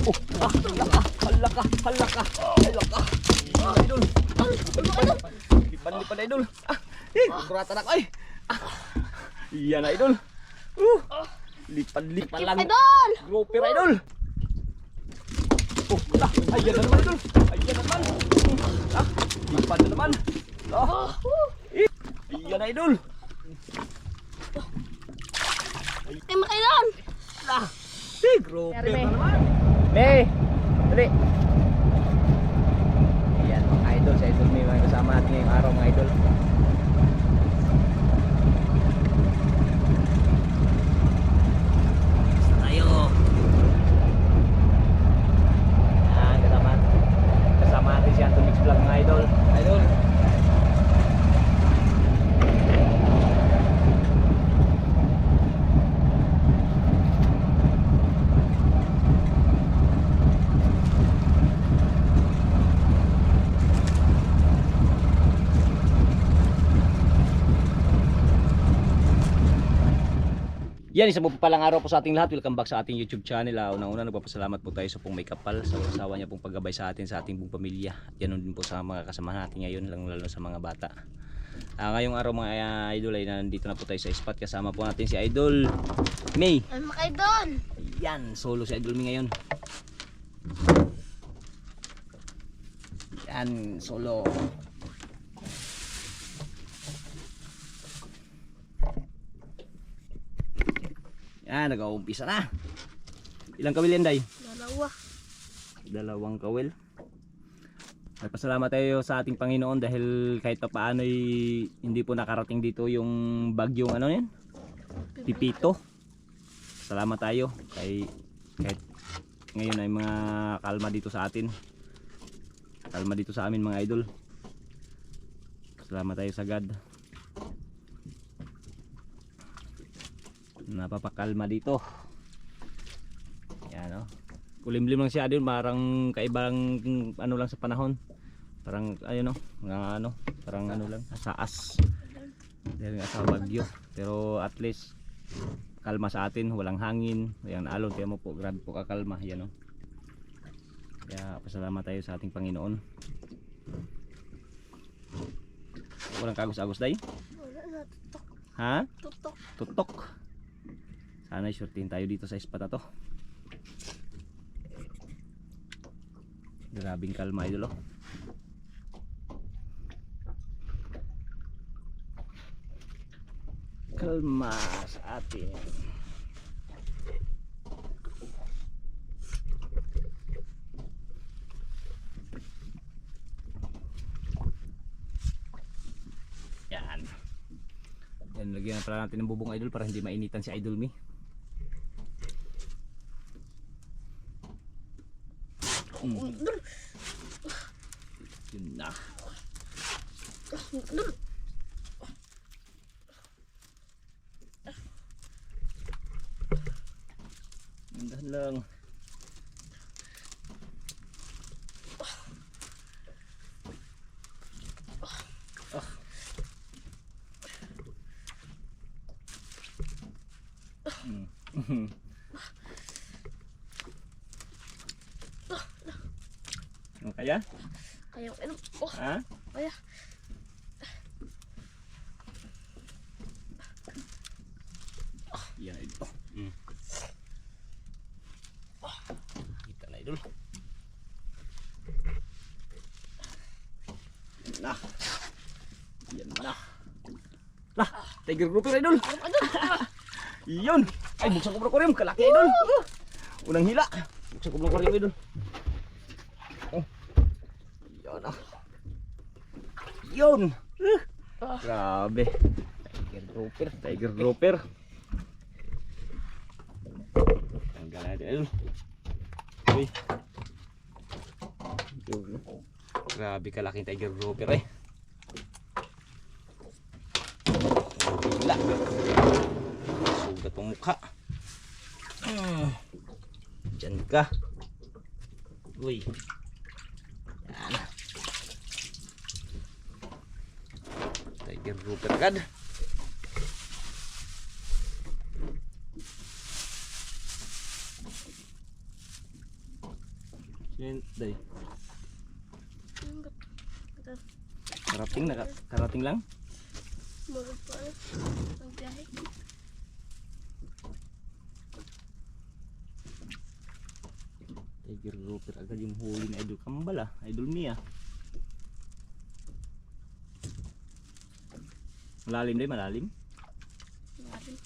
Halaka. Idol. Lipan idol. Kuratan ako ay. Iyan na idol. Lipan lang. Idol! Grouper idol. Ayan na naman idol. Lipan na naman. Iyan na idol. Ay, makailan! Grouper na naman. May, dali. Ayan mga idol, sa idol may mga kasama natin ngayong araw mga idol. Basta tayo. Ayan, kasama natin si Anton Mix Vlog mga idol. Idol. Yan, isang palang araw po sa ating lahat. Welcome back sa ating YouTube channel. Unang-una, nagpapasalamat po tayo sa pong may kapal, sa asawa niya pong paggabay sa atin, sa ating pong pamilya. Yan din po sa mga kasama natin ngayon, lalo sa mga bata. Ngayong araw mga idol ay nandito na po tayo sa spot. Kasama po natin si Idol May. Ay, makaidol! Yan, solo si Idol May ngayon. Yan, solo. Yan, nag-uumpisa na. Ilang kawil yan, Day? Dalawang kawil. Nagpasalamat tayo sa ating Panginoon dahil kahit pa paano hindi po nakarating dito yung bagyong ano yan? Pipito. Salamat tayo kahit ngayon ay mga kalma dito sa atin. Kalma dito sa amin mga idol. Salamat tayo sa God. Napapakalma dito. Yan o. Kulimlim lang siya din, parang kaibang ano lang sa panahon. Parang ayun o, mga ano, parang ano lang, asaas. Dahil nga sa bagyo. Pero at least kalma sa atin, walang hangin, walang alon. Kaya mo po, grabe po kakalma. Yan o. Kaya pasalamat tayo sa ating Panginoon. Walang kagos-agos day? Wala na, tutok. Ha? Tutok. Tutok. Sana isurtin tayo dito sa spot na to. Grabing kalma idol oh. Kalma sa atin. Yan. Yan, lagyan na pala natin ng bubong idol para hindi mainitan si Idol Me. Yun na. Dahan lang. Kaya? Kaya, Ha? kaya. Yan ito. Kita na idol. Yan na. Yan na. Lah, tiger grouper idol. Yun. Ay, buksan ko aquarium, kalaki idol. Unang hila. Buksan ko aquarium idol. Yan na. Yun. Grabe. Tiger grouper. Tanggal natin idol. Uy. Grabe kalaking tiger grouper eh. Gila. Sugat ang mukha. Diyan ka. Uy. Yan. Tiger grouper agad. Yan, day. Ano ba? Ito. Karating lang. Marag pa ano. Ang biyahe. Tiger grouper agad yung huli na idol kambal ah. Idol Mia. Malalim day, malalim. Malalim.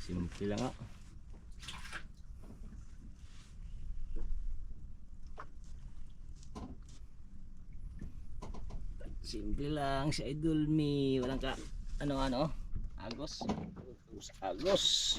Simple lang ah. Simple lang si Idol Mi. Walang ka ano agos. Agos.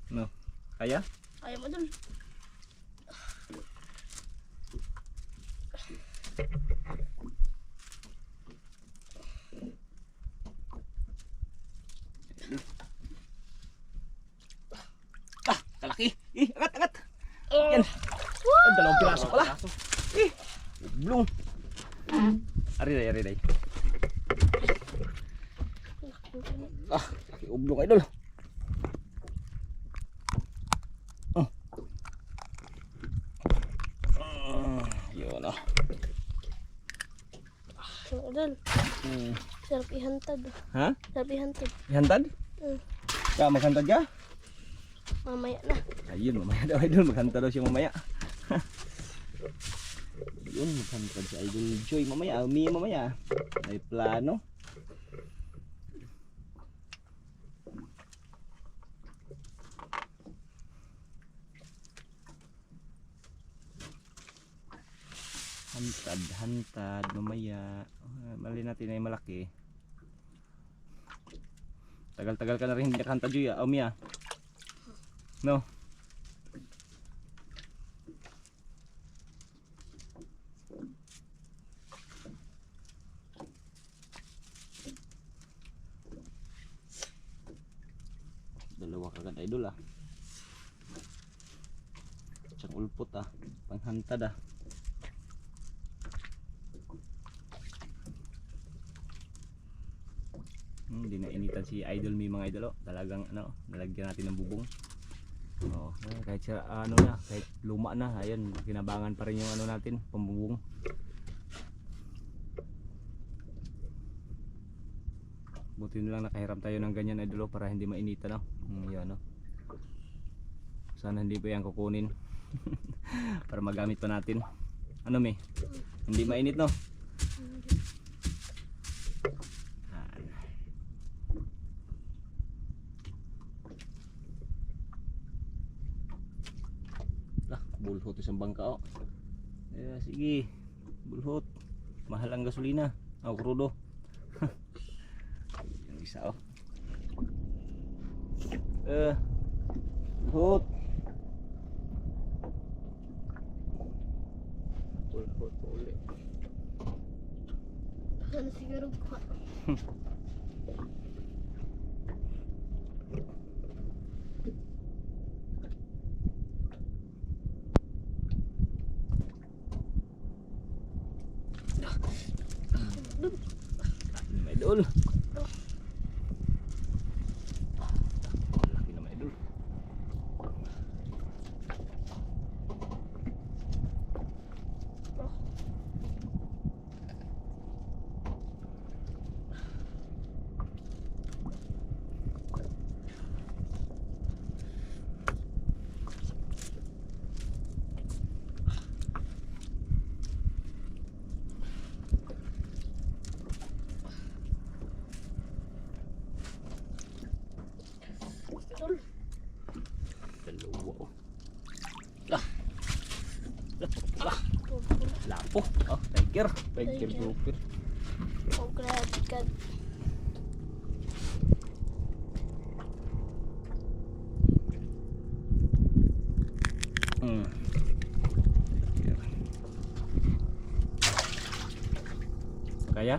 No. Kaya? Kaya mo dun. Kalaki. Angat. Oh. Yan. Ah, dalawang piraso pala. Blong. Ari day. Laki ublong idol. Yun ah. Ano dun? Sarap ihantad. Ha? Sarap ihantad. Ihantad? Ka maghantad ka? Mamaya na. Ayun, mamaya daw idol, maghantad daw siya mamaya. Yun, maghantad si Idol Joy mamaya, Mia mamaya. May plano. Hantad mamaya. Mali natin ay malaki. Tagal-tagal ka na rin hindi nakahantad Joy, Mia. No. Dalawa kagad idol ah. Siyang ulpot ah. Panghantad ah. Hindi na initan si Idol Mi mga idol oh. Talagang ano, nalagyan natin ng bubong. Oh, kahit sa ano na, kahit luma na, ayun, kinabangan pa rin yung ano natin, pambubong. Buti na lang nakahiram tayo ng ganyan idol para hindi mainitan no. Yan no. Sana hindi pa yan kukunin. Para magamit pa natin. Ano Mi? Hindi mainit no? Bulhot isang bangka oh. Sige, bulhot. Mahal ang gasolina. Krudo. Yung isa oh. Bulhot. Bulhot po ulit. Sana siguro kuha. Idol. Laki naman idol. Tiger grouper. O grabe ka. Hmm. Kaya?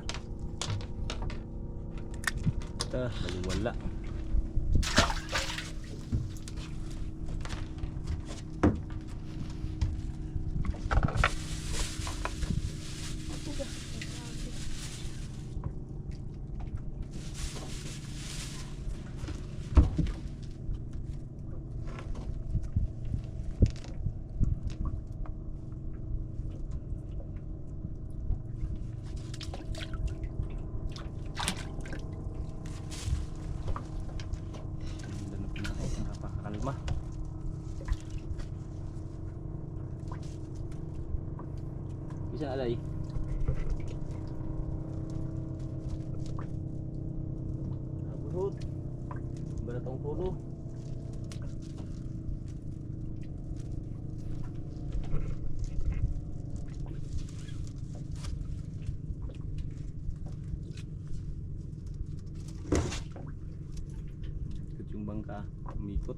Ito, wala. Napakakalma. Bisa alay. Abot. Baratong pulo. Ikot yung bangka, umikot.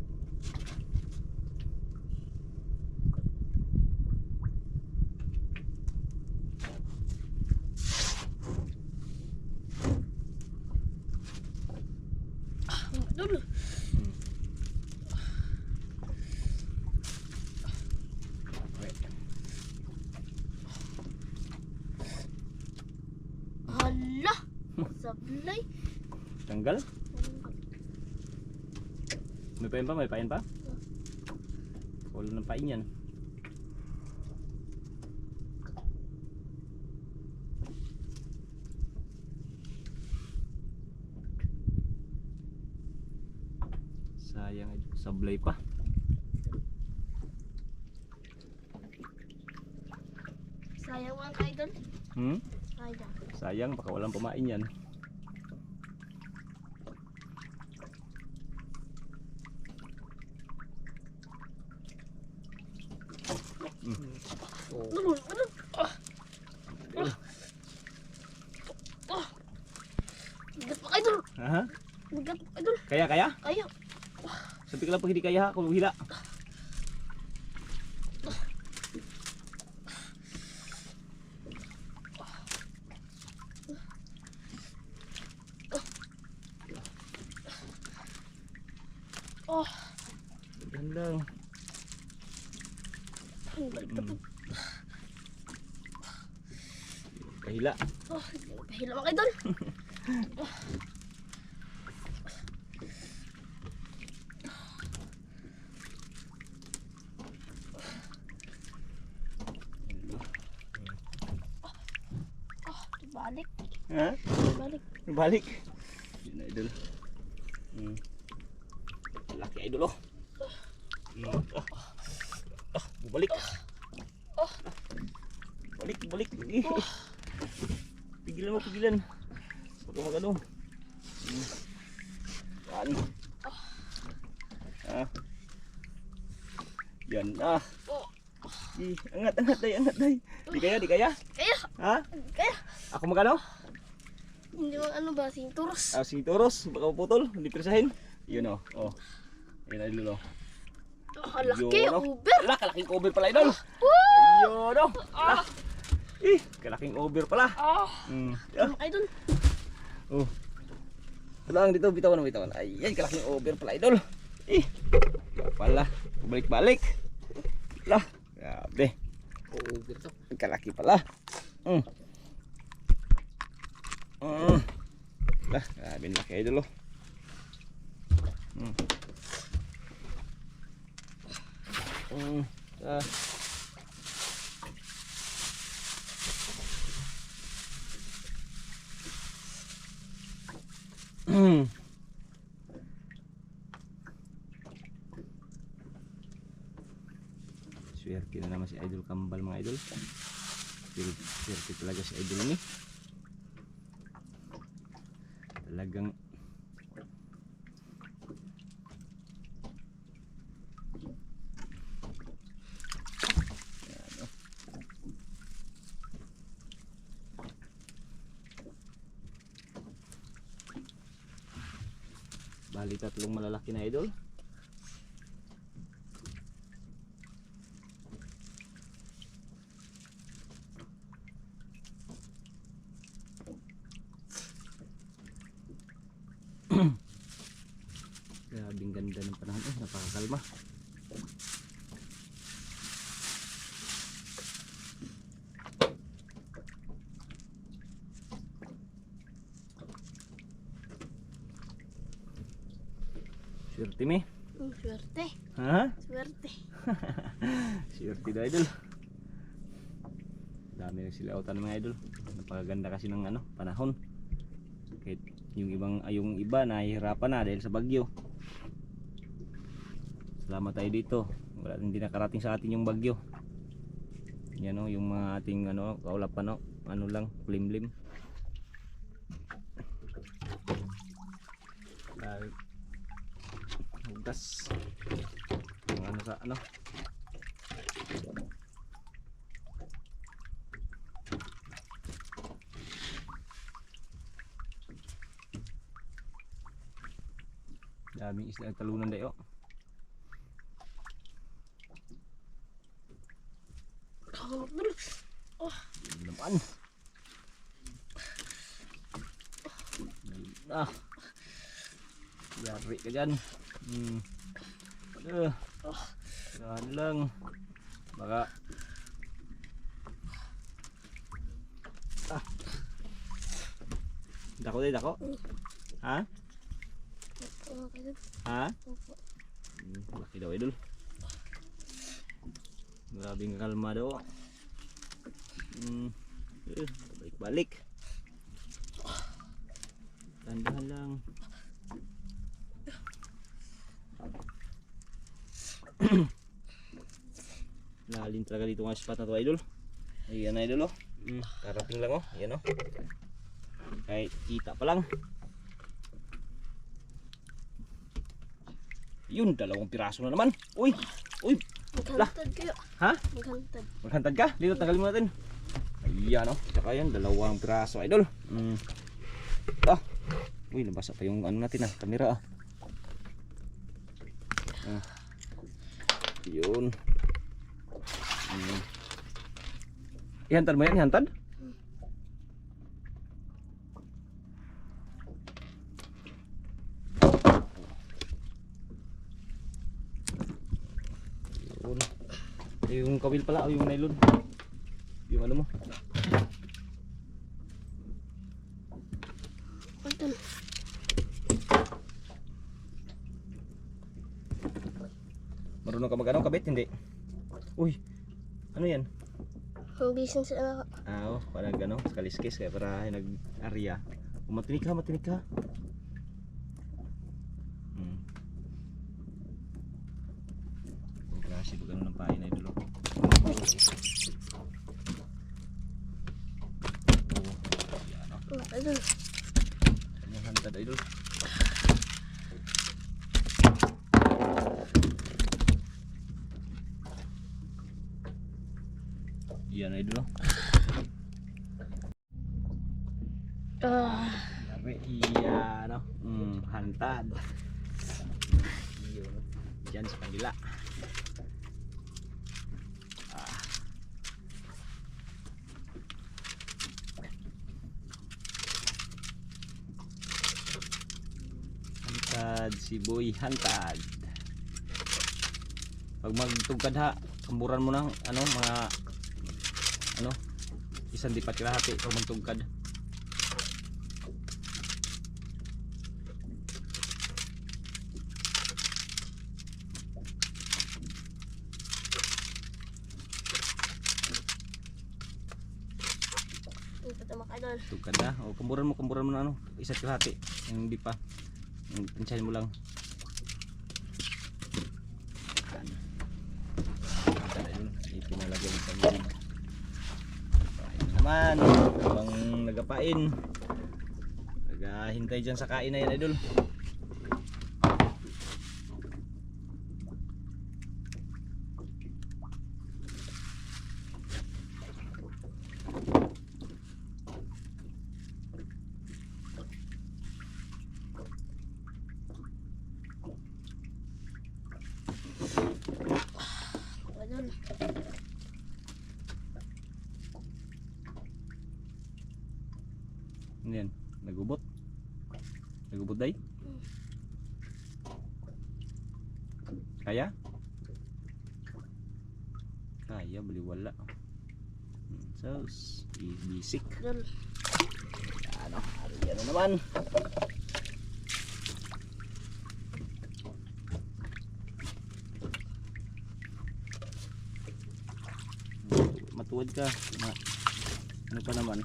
Idol. Hala. Sablay. Tanggal? May pain pa? May pain pa? Wala ng pain yan. Sayang, sablay pa. Sayang mga idol. Sayang. Sayang, baka walang pamain yan. Idol. Idol. Bigat pa idol. Aha. Bigat pa idol. Kaya? Kaya. Sabi ka lang pag hindi kaya ha, kung hila. Oh. Yan lang. Balik na po. Kahila. Oh, pahila mga idol. Balik. Ha? Balik. Balik. Yun na idol. Laki idol oh. Balik. Balik. Pigilan mo, pigilan. Huwag ka mag-ano. Yan. Yan na. Angat day. Di kaya? Kaya. Ha? Kaya. Ako magano? Hindi mo ano ba, sinturos. Sige toros, baka maputol, hindi pirsahin. Yun oh. Ayun na idol oh. Oh, laki, Yun, oh. uber. Ala, kalaking over pala idol. Ayun oh. Kalaking over pala. Mga idol. Oh. Ito lang dito, bitawan. Ayan, kalaking over pala idol. Pala, balik. Lah, grabe. Over to. Kalaki pala. Lah, grabe laki idol oh. Swerte na naman si Idol Kambal mga idol. Swerte talaga si Idol ini. Talagang Bali tatlong malalaki na idol. Grabing ganda ng panahon, napakakalma. Swerte mi. Swerte. Ha? Swerte. Swerte daw idol. Dami ng silautan mga idol. Napakaganda kasi ng panahon. Kahit yung iba nahihirapan na dahil sa bagyo. Salamat tayo dito. Wala, hindi nakarating sa atin yung bagyo. Yan o, yung mga ating kaulapan lang, limlim. Hugas. Yung sa daming isla talunan dayo. Oh, Naman. Yari ka dyan. Saan lang. Baka. Dako deh, dako. Ha? okay lang. Ha? Opo. Laki daw idol. Grabing kalma daw. Balik-balik. Tandahan lang. Lalim talaga dito ng spot na to idol. Ayan na idol oh. Karating lang oh. Ayan oh. Kahit kita pa lang. Yun, dalawang piraso na naman. Uy! Uy! Maghantad kayo. Ha? Maghantad. Maghantad ka? Dito, tagalin mo natin. Ayan o. Saka yan, dalawang piraso idol. Uy, nabasa pa yung natin kamera Yun. Ihantad mo yan, ihantad? Yung kawil pala o yung nylon. Yung mo. Anton. Marunong ka kabit? Hindi. Uy. Ano yan? Ang bising sa anak. Parang kaliskis kaya para nag-area. Matinig ka, matinig ka. Kasi ba ganun ang pain idol oh. Idol. Yung hantad idol. Yan idol oh. Yan oh. Hantad. Yun. Diyan sa kanila. Si Boy hantad. Pag magtugkad kamburan mo ng mga isang dipat kalahati pag magtugkad. Tugkad o kamburan mo na isa't kalahati. Hindi pa. Pinsahin mo lang. Ipinalagyan sa mga naman habang nagapain, naghahintay dyan sa kain na yan idol. Ano yan? Nagubot? Nagubot day? Kaya? Kaya, baliwala. So, bisik. Idol. Ano, yan na naman. Matuwad ka. Ano pa naman?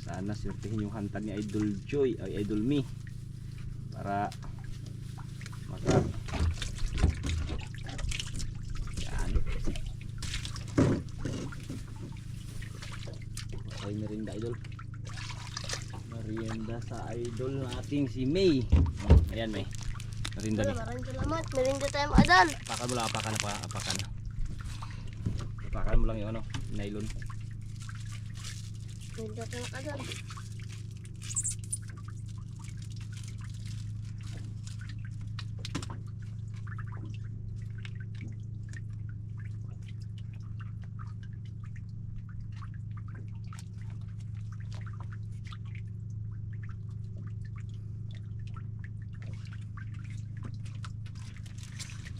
Sana swertihin yung hantad ni Idol Joy ay Idol Me para maka yan. Okay, merienda Idol. Merienda sa Idol nating si May. Ayan May. Merienda Idol, ni. maraming salamat. Merinda tayo mga idol. Apakan mo lang, apakan. Apakan mo lang yung ano, nylon. Merinda tayo mga idol.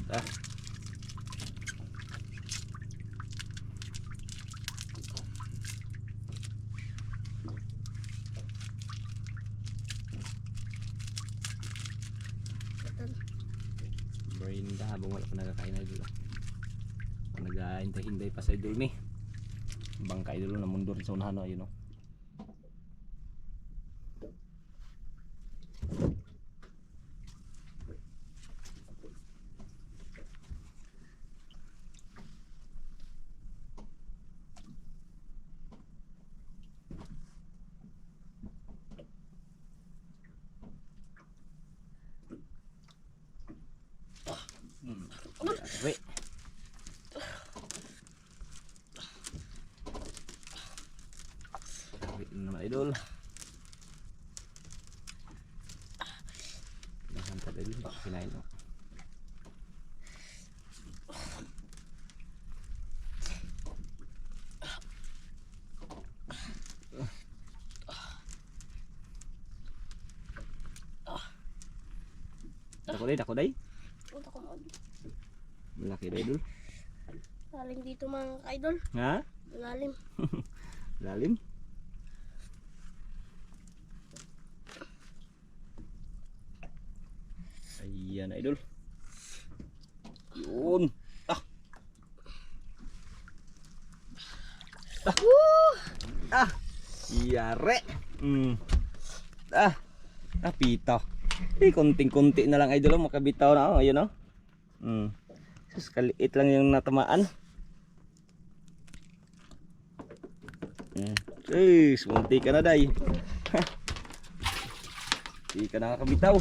Ah. Idol. Merienda habang wala pa nagkakain na Idol. Nag-hintay-hintay pa sa Idol Me. Bangka Idol na mundo rin sa unahan, ayun o. Yari. Yari na naman Idol. Pinahantad Idol, baka kinain mo. Dako day. Punta ko mga Malaki day Idol. lalim dito mga idol. Ha? Lalim. Lalim. Ayan Idol. Yun. Ah. Ah. Yare. Ah. Pito. Konting-konti na lang Idol, makabitaw na ayun oh. Sus, kaliit lang yung natamaan. Sus, munti ka na day. Hindi ka nakakabitaw.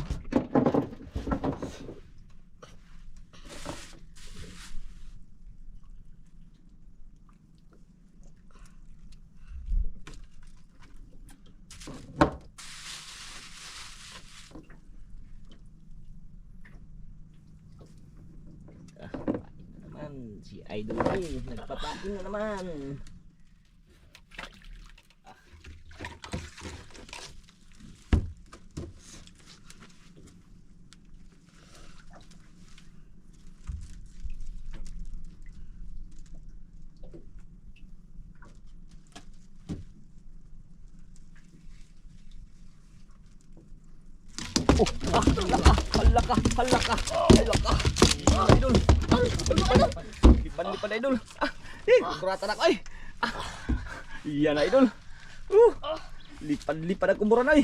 Si Idol May nagpapain na naman. Halaka. Idol. Lipan Idol. Kuratan ako ay. Iyan na Idol. Lipan ako mura na ay.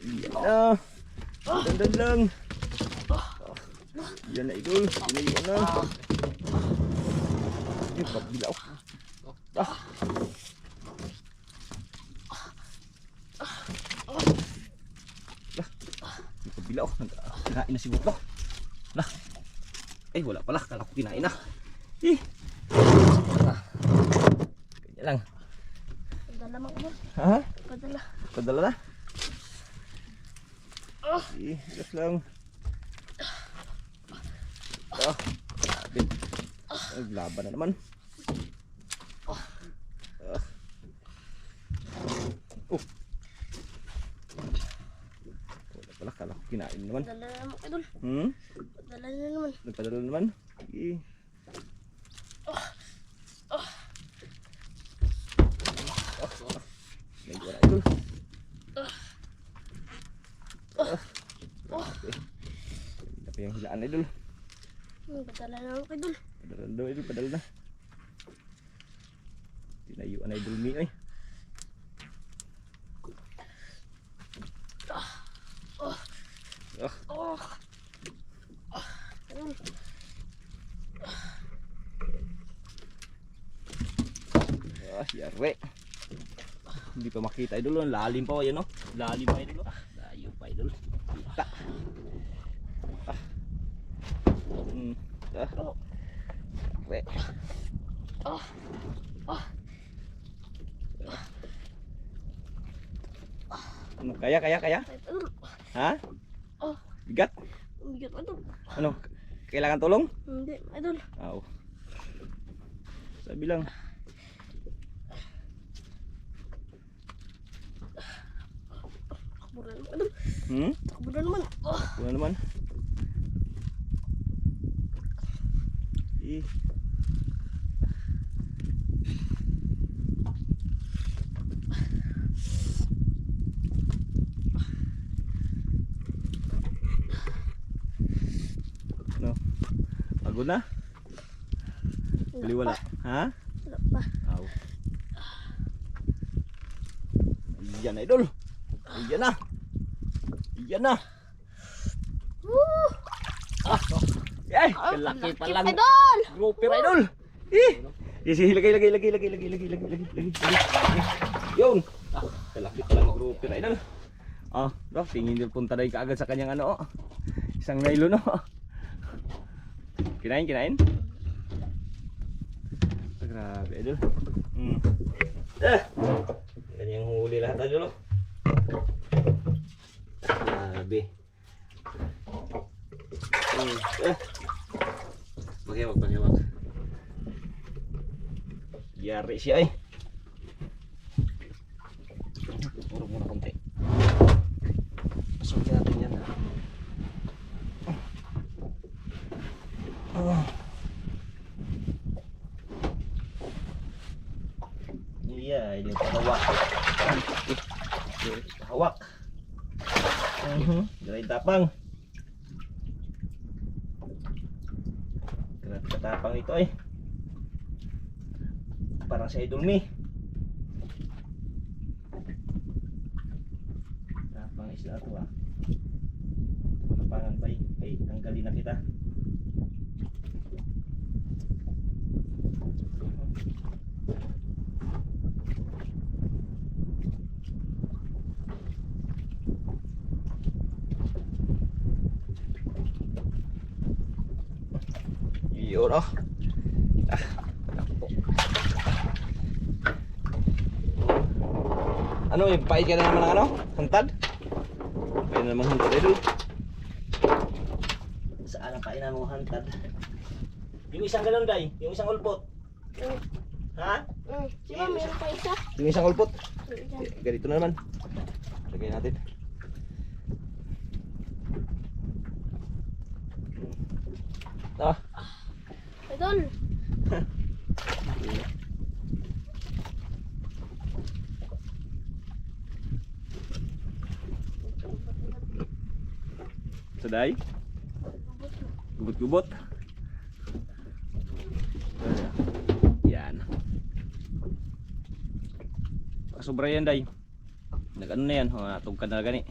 Iyan na. Dandan lang. Iyan na Idol. Iyan na. Yung kabilaw. Yung kabilaw. Kinain na si Butlo. Lah. Ay wala pala. Kala ko kinain na. Ha? Padala. Padala na? Oh. Relax lang. Grabe. Naglaban na naman. Wala pala, kala ko kinain naman. Padala na naman, idol. Padala na naman. Nagpadala na naman. Sige. May wala idol. Hindi pa yung hilaan idol. Padala na naman, idol. Padala na daw idol, padala na. Tinayuan idol mi ay. Oh. Idol. Yare. Hindi pa makita idol, lalim pa yan no. Lalim pa idol. Layo pa idol. Kita. Yare. Ano, kaya? Idol. Ha? Oh. Bigat? Bigat, idol. Ano? Kailangan tulong? Hindi, idol. Aw. Sabi lang. Takbo na naman, idol. Takbo na naman. Ano naman? No. Pagod na? Bali wala. Ha? Wala pa. Aw. Ayan na idol. Ayan na. Ayan na. Woo! Ay, kalaki pa lang. Idol! Grouper idol. Isi lagay. Yun. Kalaki pa lang grouper idol. Bro, tingin nyo punta na yung kaagad sa kanyang ano. Isang nylon no. Kinain. Grabe idol. Kanyang huli lahat idol. Grabe. Paghewag. Yari siya ay. Urong muna konti. Pasukin natin yan. Iya, ini hawak. Hawak. Dari tapang. Katapang ito ay. Parang sa idol mi. Tapang isla ito Tapangan pa ay tanggalin na kita. Yun Ano, yung pait ka na naman ng ano? Hantad? Pait na naman hantad idol. Saan ang pait na naman hantad? Yung isang ganun day, yung isang ulpot. Ha? Diba meron pa isa? Yung isang ulpot. Diyan. Ganito na naman. Lagay natin. Idol! Saday? Gubot-gubot. Yan. Sobra yan day. Nag-ano na yan, tugkad na gani.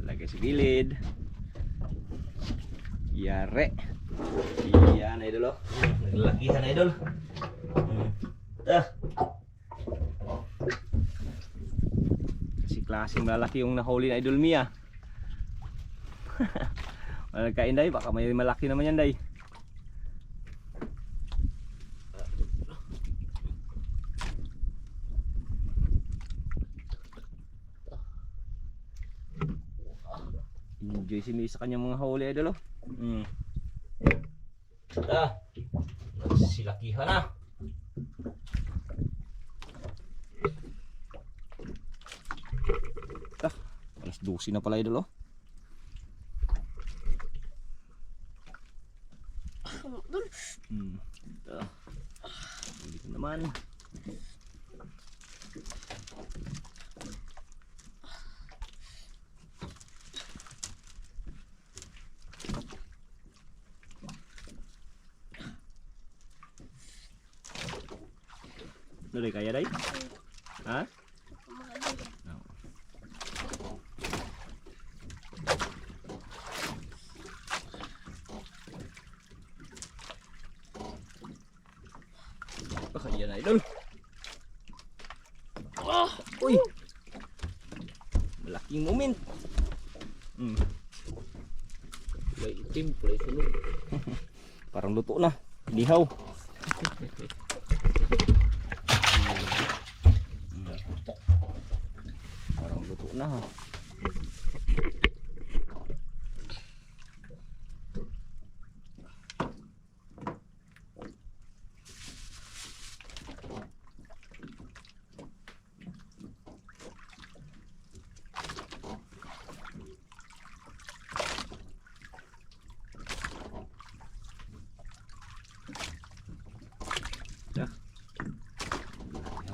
Lagay sa gilid. Yare. Yan idol. Naglalakihan idol. Kasi klaseng malaki yung nahuli na Idol Mia. Wala nagkain day, baka may malaki naman yan day. Enjoy si Mia sa kanyang mga huli Idol oh. Silakihan na. Alas 12 na pala Idol oh. Dul. Dito naman. Ano day, kaya day? Ha? Kaya na Idol. Uy! Malaking moment. Kulay itim, kulay sunog. Parang luto na. Dihaw. Parang luto na ha.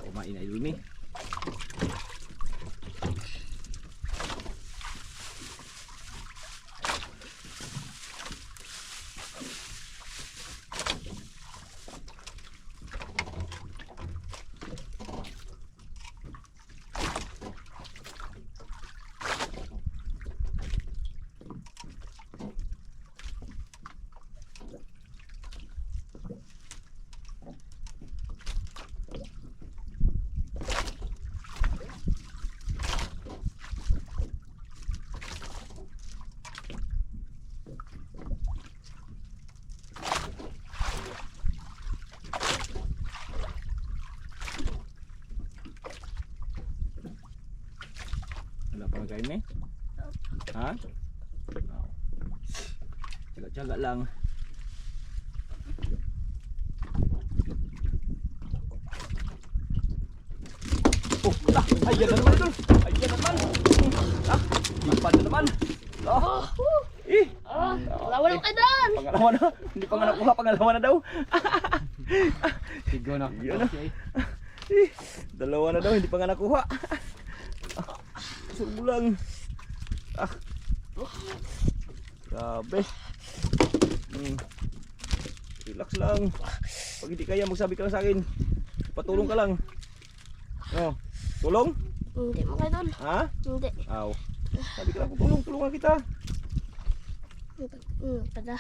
Kumain na Idol Mi. Wala pa nagkain eh? Ha? Tsaga-tsaga lang. Oh, ayan na naman Idol. Ayan na naman. Ipan na naman. Lawan ng kaidan. Pangalawa na. Hindi pa nga nakuha, pangalawa na daw. Sigo na. Yun na. Dalawa na daw, hindi pa nga nakuha. Surbulang. Grabe. Relax lang. Pag hindi kaya, magsabi ka lang sa akin. Patulong ka lang. Oh, tulong? Hindi mo kaidan. Ha? Hindi. Aw. Sabi ka lang, tulong, tulungan kita. Pada.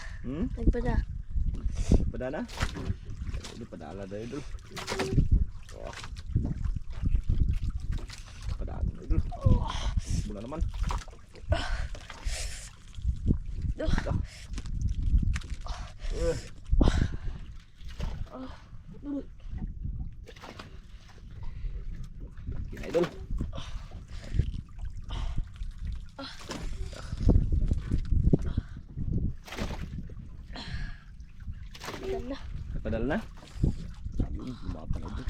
Nagpada na? Hindi padala na Idol. Oh. Padala na Idol. Mula naman. Kina Idol. Padala na. Yun, lumapang Idol.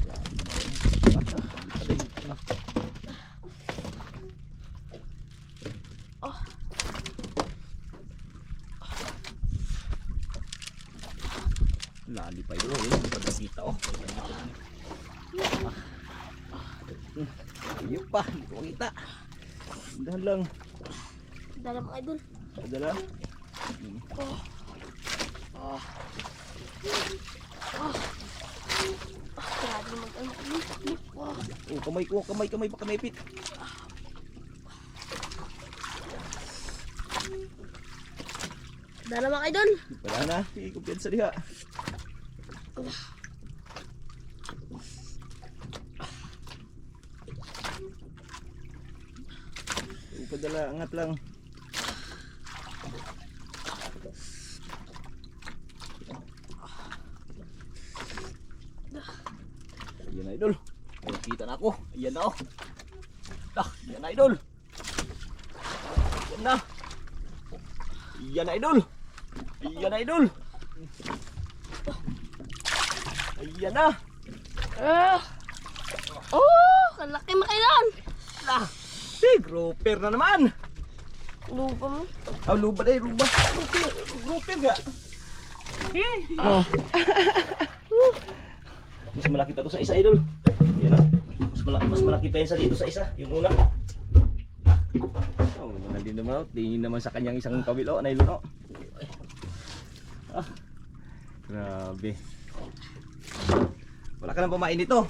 Lali pa Idol, hindi pa nakita oh. Ayun pa, hindi ko makita. Dahan lang. Dala mo idol. Padala. Grabe mag-ano. Oh, kamay ko, kamay baka naipit. Dala mo idol. Wala na, sige kumpiyansa diha. padala, angat lang. Ayan na idol. Ay, kita na ako. Ayan na oh. Ayan na idol. Ayan na. Ayan na idol. Ayan na idol. Ayan na. Oh, kalaki makailan. Grouper na naman. Lupa mo. Luba na luba. Grouper nga. Oh. Mas malaki pa to sa isa idol. Yan na. Mas malaki pa yan sa dito sa isa. Yung una. Oh, nandun naman. Tingin naman sa kanyang isang kabilo. Nailun o. Grabe. Wala ka nang pamain dito.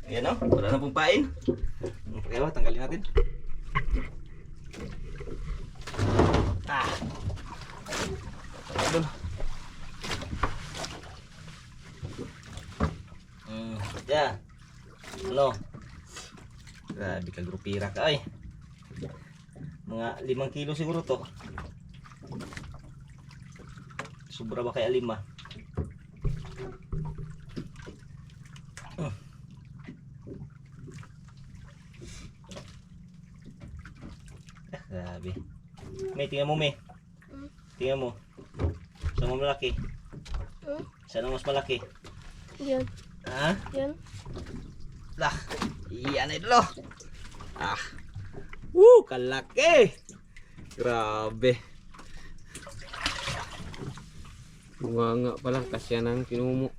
Ayan o. Wala nang pumpain. Pakiwa, tanggalin natin. Idol. Yeah. Ano? Grabe ka grupira ka ay. Mga 5 kilo siguro to. Sobra ba kaya 5? Grabe. May tingnan mo, May. Tingnan mo. Saan mo malaki? Saan ang mas malaki? Yan. Ha? Yan. Lah, iyan na idolo. Kalaki. Grabe. Bunga pa lang kasi yan ang kinumo.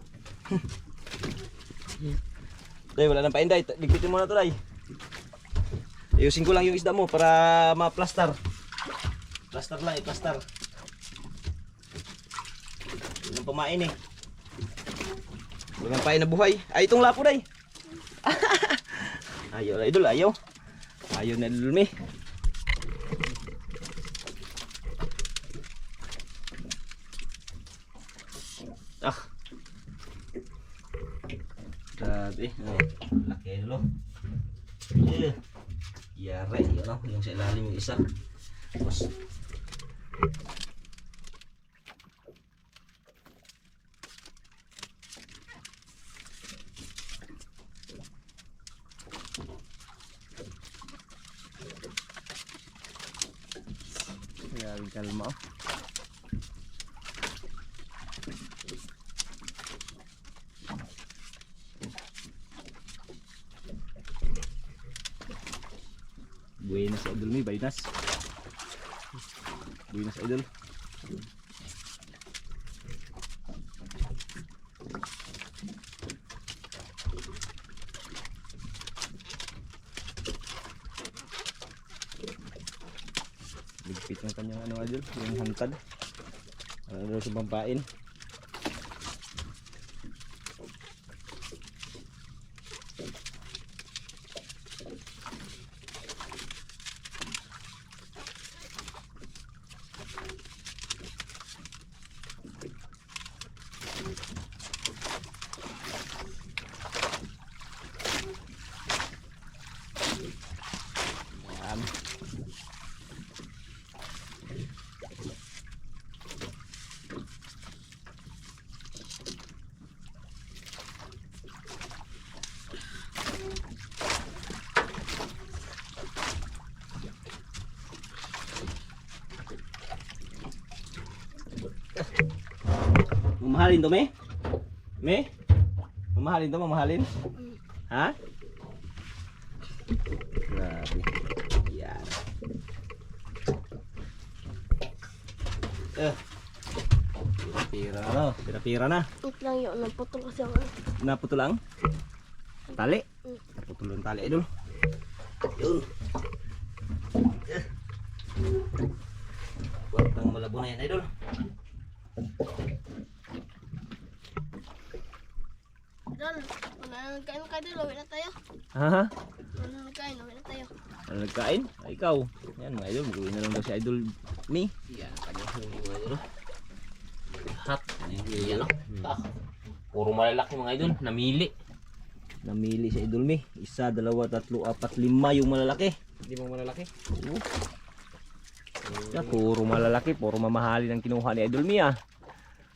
Day, wala nang pain, Day. Ligpitin mo na to, Day. Ayusin ko lang yung isda mo para ma-plaster. Plaster lang, i-plaster. Yun ang pamain eh. Walang pain na buhay. Ay, itong lapo, Day. Ayaw na, idol, ayaw. Ayaw na, idol, me. Grabe. Laki, idol. Yare, yun o. Yung sa ilalim yung isa. Tapos, kalma oh. Buenas idol mi, buenas. Buenas idol. Ligpit ng kanyang ano idol, yung hangkad. Ano daw sa pampain. Mamahalin to, Me? Me? Mamahalin to, mamahalin? Ha? Grabe. Yan. Pira na. Pira-pira na. Ito lang yun. Naputol kasi ako. Naputol lang? Tali? Naputol ang tali, idol. Yun. Huwag nang malabo na yan, idol. Dol, wala na nagkain kayo dol. Uwi na tayo. Ha? Wala na nagkain. Uwi na tayo. Ano nagkain? Ay, ikaw. Yan mga idol. Magawin na lang daw si idol Me. Yan, kanyang huli mga idol. Lahat. Yan o. Puro malalaki mga idol. Namili. Namili si idol Me. 1, 2, 3, 4, 5 yung malalaki. Hindi mo malalaki? Yan, puro malalaki, puro mamahalin ang kinuha ni Idol Mia.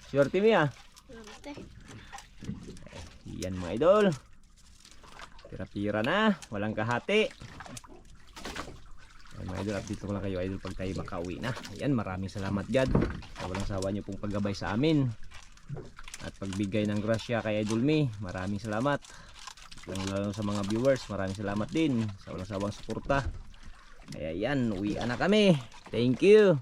Swerte Mia. Swerte. Yan mga idol. Tira-tira na, walang kahati. Ay, mga idol, update ko lang kayo idol pag tayo makauwi na. Ayan, maraming salamat God. Sa walang sawa niyo pong paggabay sa amin. At pagbigay ng grasya kay Idol Mi. Maraming salamat. Lalo sa mga viewers, maraming salamat din sa walang sawang suporta. Kaya yan, uwian na kami. Thank you.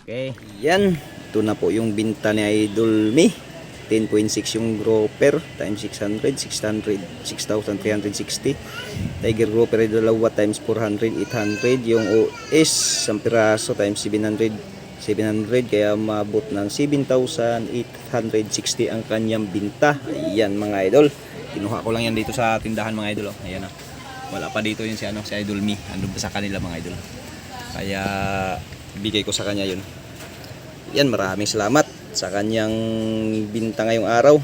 Okay. Yan, ito na po yung binta ni Idol Mi. 10.6 yung grouper times 600, 6,360. Tiger grouper ay dalawa times 400, 800. Yung OS, isang piraso times 700, kaya mabot ng 7,860 ang kanyang binta. Ayan mga idol. Kinuha ko lang yan dito sa tindahan mga idol. Oh. Ayan, oh. Wala pa dito yun si Idol Mi. Andun pa sa kanila mga idol. Kaya bigay ko sa kanya yun. Yan, maraming salamat sa kanyang binta ngayong araw.